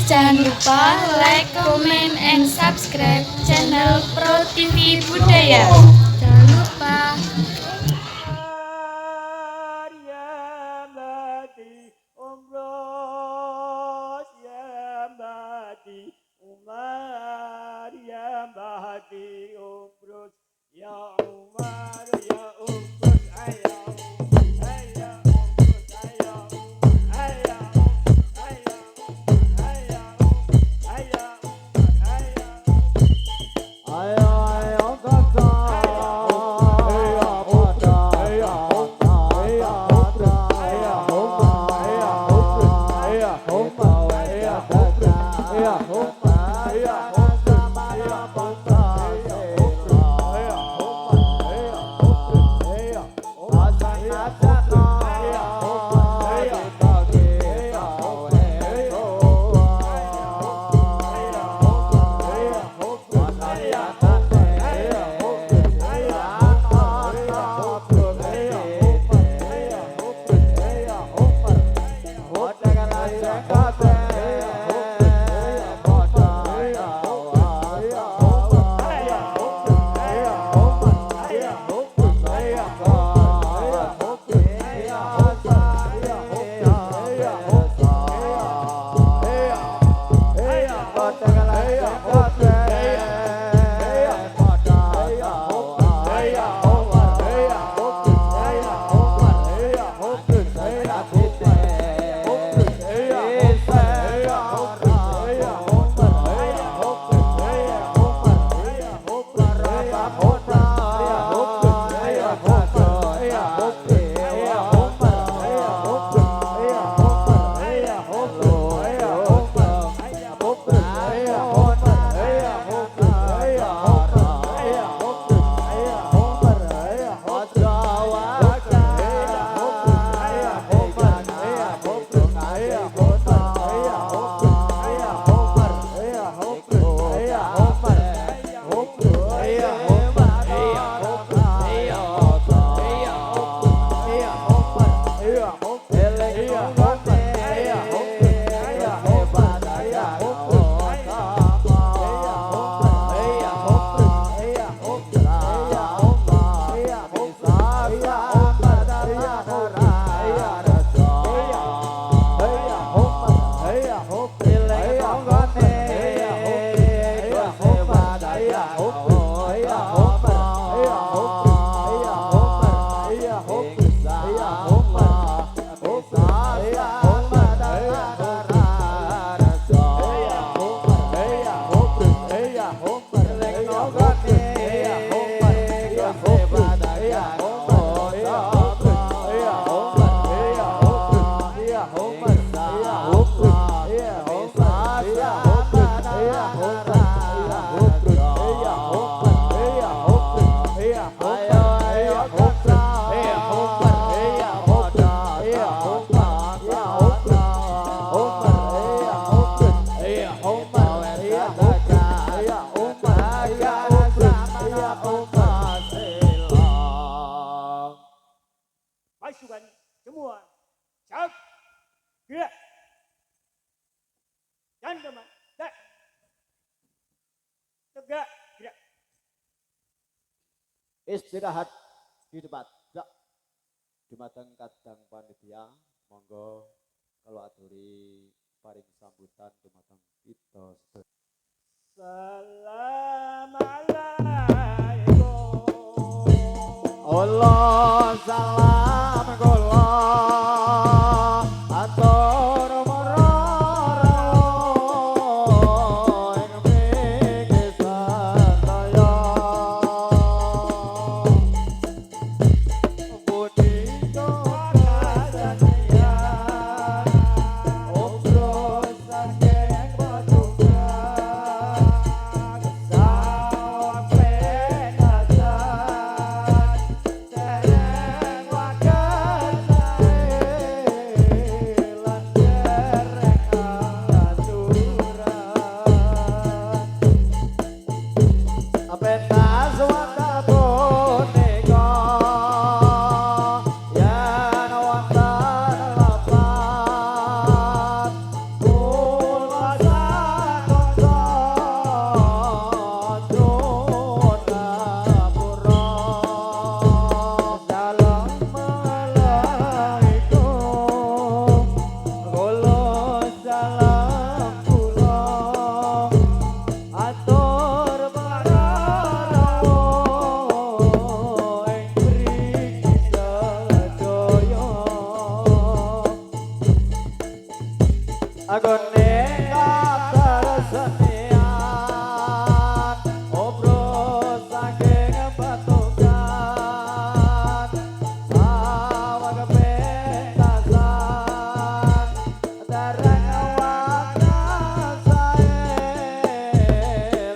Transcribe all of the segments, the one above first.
Jangan lupa like, comment, and subscribe channel Pro TV Budaya. Jangan lupa. Pasukan semua, siap, gerak, jangan tegak, gerak. Istirahat di tempat. Dumateng kadang panitia, monggo kalau aturi paring sambutan dumateng kita. Assalamualaikum. Allah salam kula atur marang ing mriki sadaya punika kadania obro saking paduka sampai nazar tereng wadah Agone katersenian obro saking petugas sawah kepentasan dereng wadah sae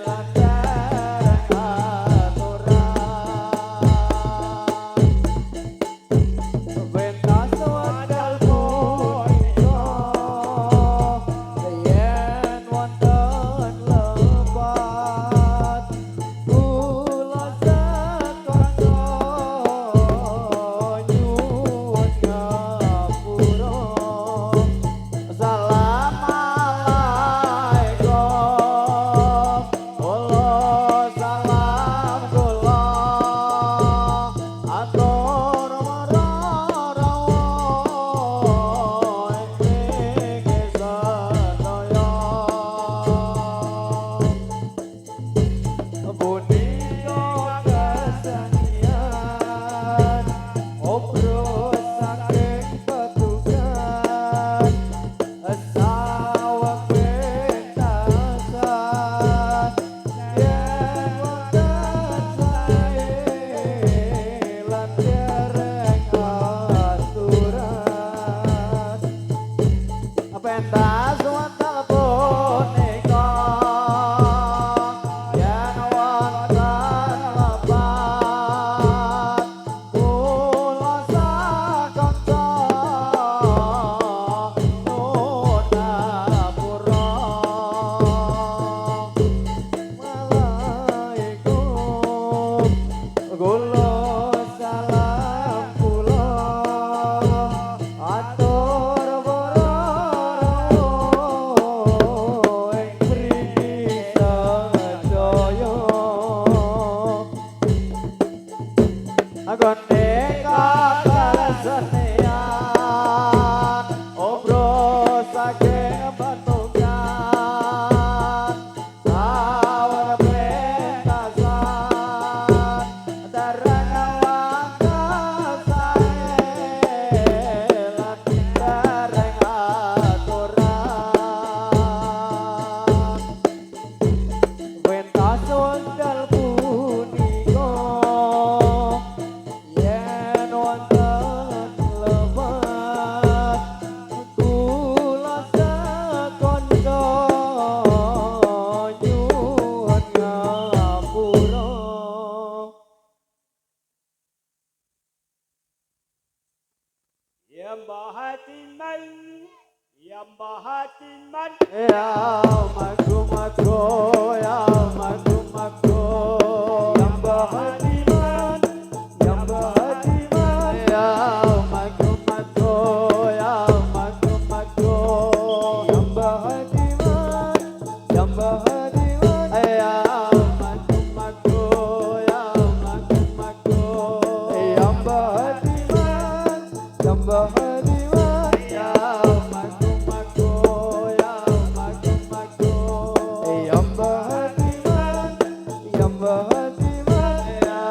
lan dereng aturan pentas wadal punika yen wonten lebat kula sekoso nyuwun ngapura Assalamualaikum kula salam kula atur marang ing sedaya punika kesenian obro saking petugas sawah pentasan yen wonten sae lan dereng aturan pentas wonten punika yen wonten lebat kula sakanca nuwun ngapura Waalaikum kula salam kula atur ing mriki sedaya agone katersenian obro saking petugas sawah pentasan dereng wadah sae lan dereng aturan pentas wondal punika yen wonten lebat kula sekonco nyuwun ngapura Yang bahatiman, yang bahatiman, ya maku maku ya maku maku yang bahatiman ya maku maku ya maku maku yang bahatiman ya maku maku ya maku maku yang bahatiman yang bahatiman ya maku maku ya maku maku yang bahatiman yang bahatiman ya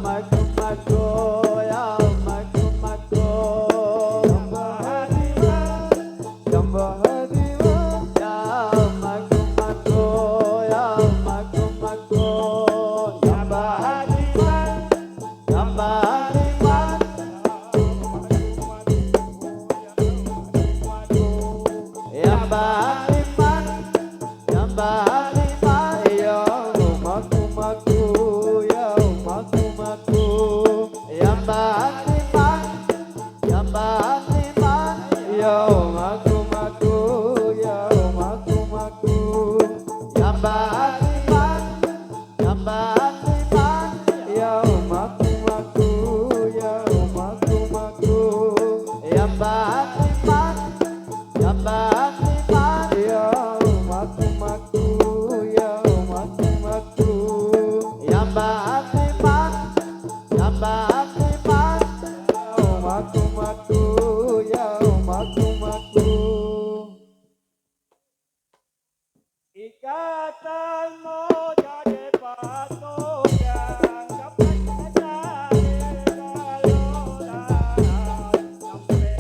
maku maku ya maku maku yang bahatiman yang bahatiman ya maku maku ya maku maku yang bahatiman yang bahatiman yang bahatiman yang bahatiman ya maku maku ya maku maku yang bahatiman yang bahatiman ya maku maku ya maku maku yang bahatiman yang bahatiman ya maku maku ya maku maku yang bahatiman yang bahatiman ya maku maku ya maku maku yang bahatiman yang bahatiman ya maku maku ya maku maku ikatanmu jadi patokan kapan kita berlaluan sampai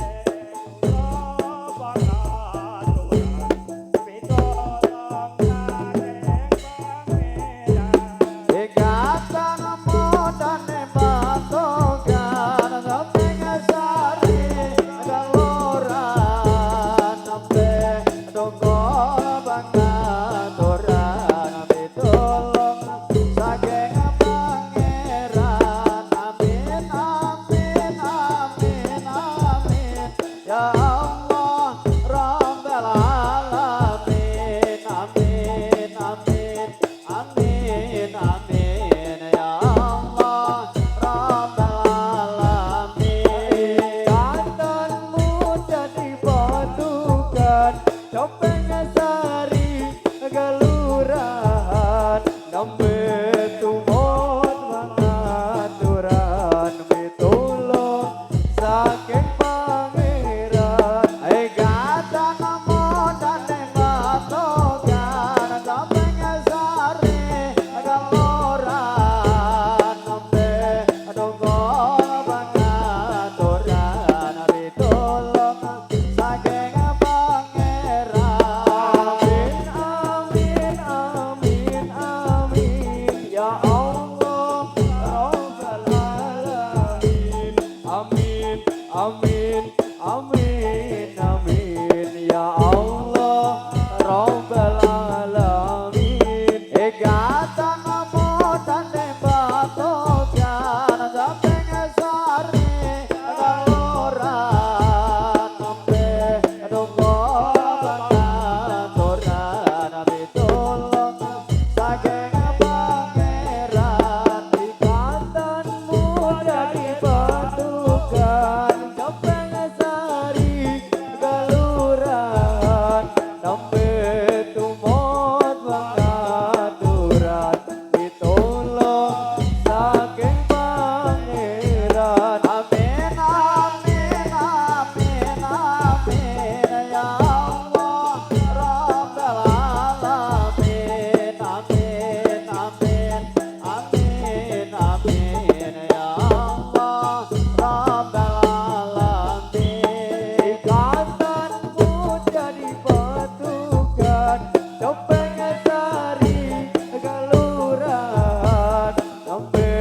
tunggu pangaturan pitulung saking pangeran amin amin amin amin ya Allah Rabbal alamin amin amin amin amin ya Allah Rabbal alamin kandanmu jadi padukan Topeng Sari kelurahan nembe tumut pangaturan pitulung saking pangeran gata namo dane matokan Topeng Sari kelurahan nembe tumut pangaturan pitulung saking Amin, amin, amin, ya Allah, Rabbal alamin. Gata namo dane batokan, Topeng Sari kelurahan nembe tunggu pangaturan pitulung saking pangeran ikandanmu jadi padukan Topeng Sari kelurahan nembe tumut pangaturan pitulung saking pangeran amin amin amin amin ya Allah Rabbal alamin amin amin amin amin ya Allah Rabbal alamin ikandanmu jadi padukan Topeng Sari kelurahan nembe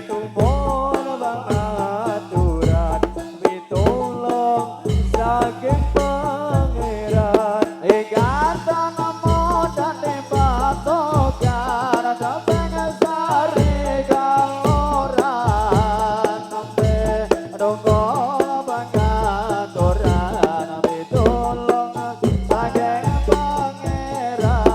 tumut pangaturan pitulung saking pangeran gata namo dane patokan Topeng Sari kelurahan nembe tunggu pangaturan pitulung saking pangeran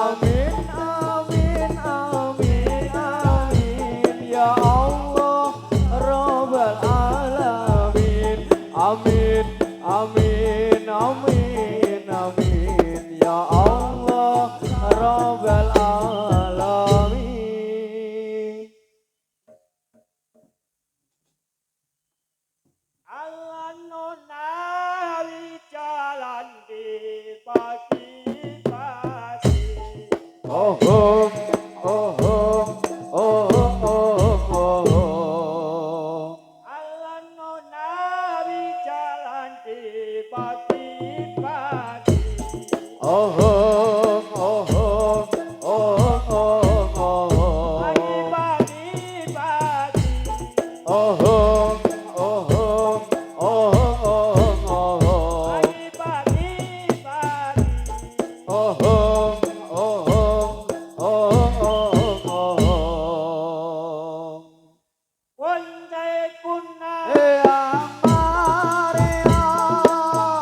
amin amin amin amin ya Allah Rabbal alamin amin amin amin amin ya Allah Rabbal alamin. Allah nonawi jalan di pagi-pagi Oh oh oh oh oh oh oh Allah nonawi jalan di pagi-pagi oh oh oh oh oh pagi-pagi pagi oh oh oh pagi-pagi pagi oh Wonte kuna Maria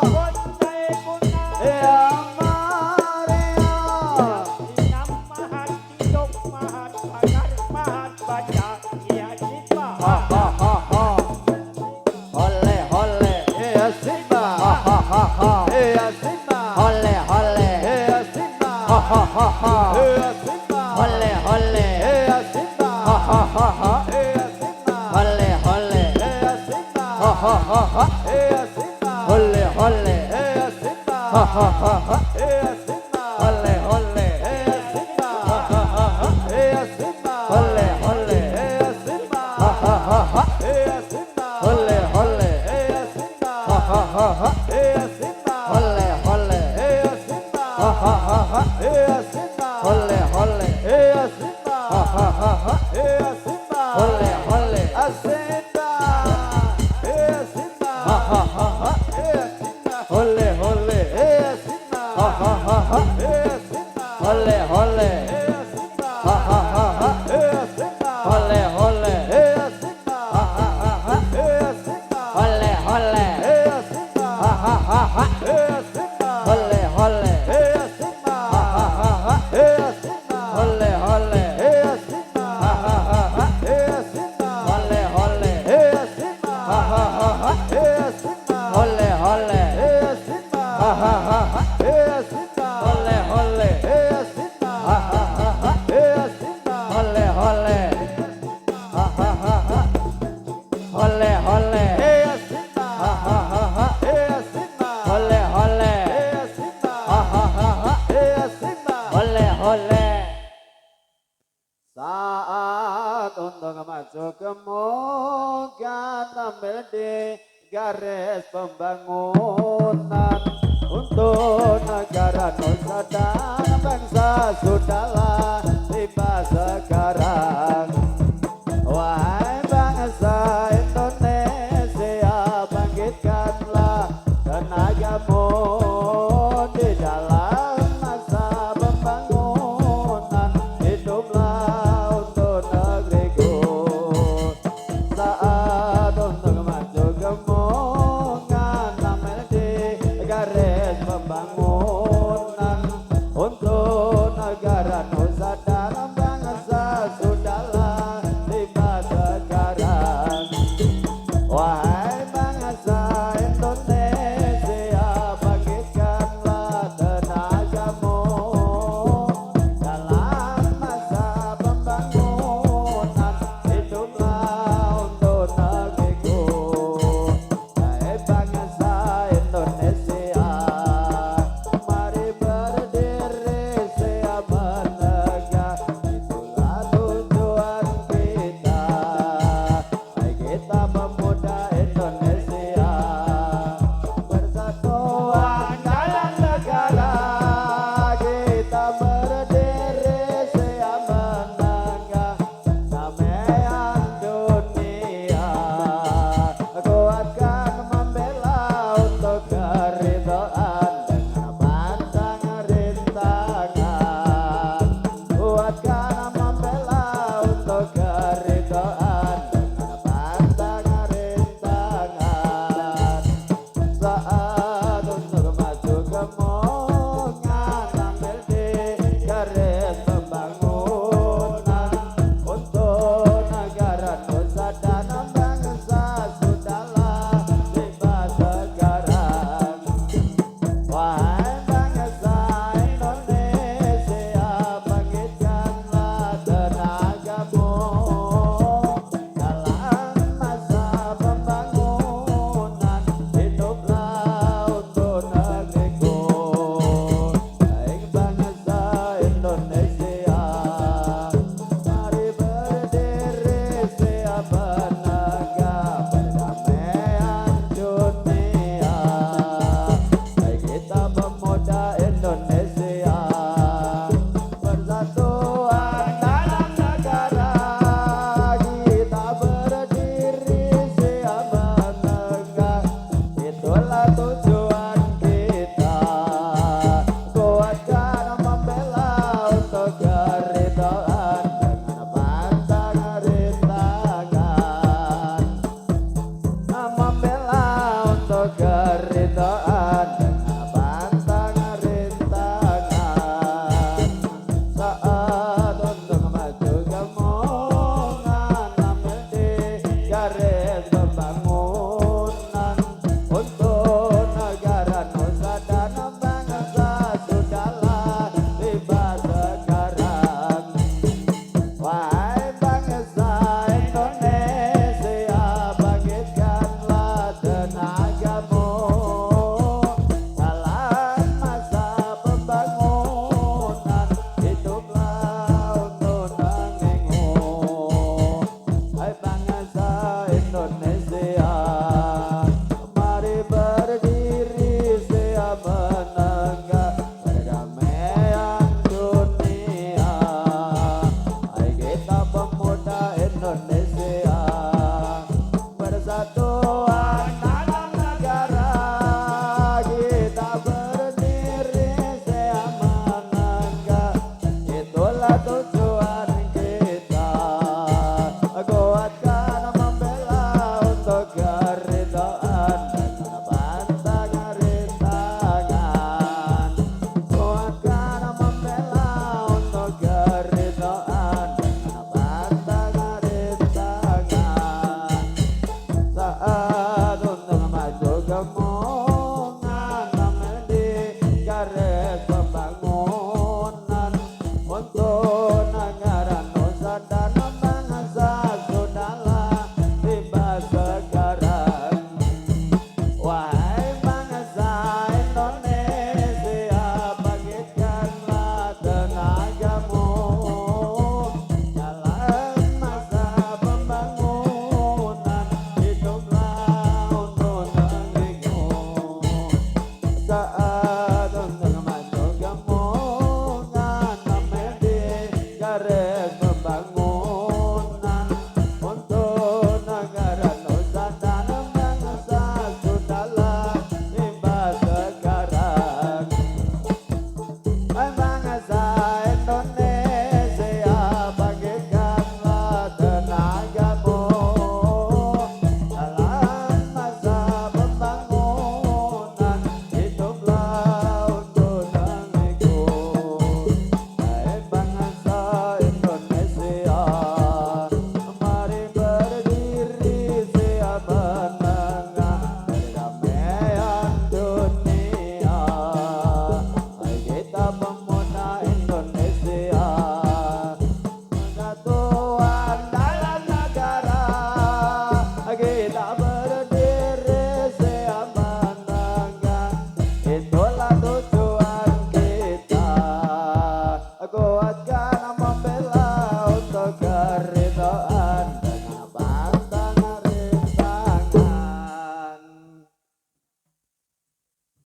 Wonte kuna Maria Inam mahat hidup mahat bakar mahat baca Ia jipa ha ha ha ha Holle holle Simba ha ha ha ha Simba holle holle Simba ha ha ha ha Simba holle holle Simba ha ha ha ha Simba holle holle Simba ha ha ha ha Simba holle holle Simba ha ha ha ha Simba holle holle Simba ha ha ha ha Simba holle holle Simba ha ha ha ha Simba holle holle Simba ha ha ha ha Simba holle holle Simba ha ha ha ha Simba holle holle Simba ha ha ha ha Simba holle holle Simba Simba ha ha ha ha Simba holle holle Simba ha ha ha ha. Hole hole. Ha ha ha ha. Hole hole. Ha ha ha ha. Hole hole. Ha ha ha ha. Hole hole. Ha ha ha ha. Hole hole. Ha ha ha ha. Hole hole. Ha ha ha ha. Hole hole. Ha ha ha ha. Hole hole. Ha ha ha ha. Hole hole. Ha ha ha ha. Hole hole. Ha ha ha ha. Hole hole. Ha ha ha ha. Hole hole. Saat untuk maju ke muka tampil di garis pembangunan untuk negara Nusa dan bangsa sudahlah tiba sekarang. Wahai bangsa Indonesia, bangkitkanlah tenagamu di dalam masa pembangunan. Hiduplah untuk negeriku. Saat untuk maju ke muka tampil di garis pembangunan untuk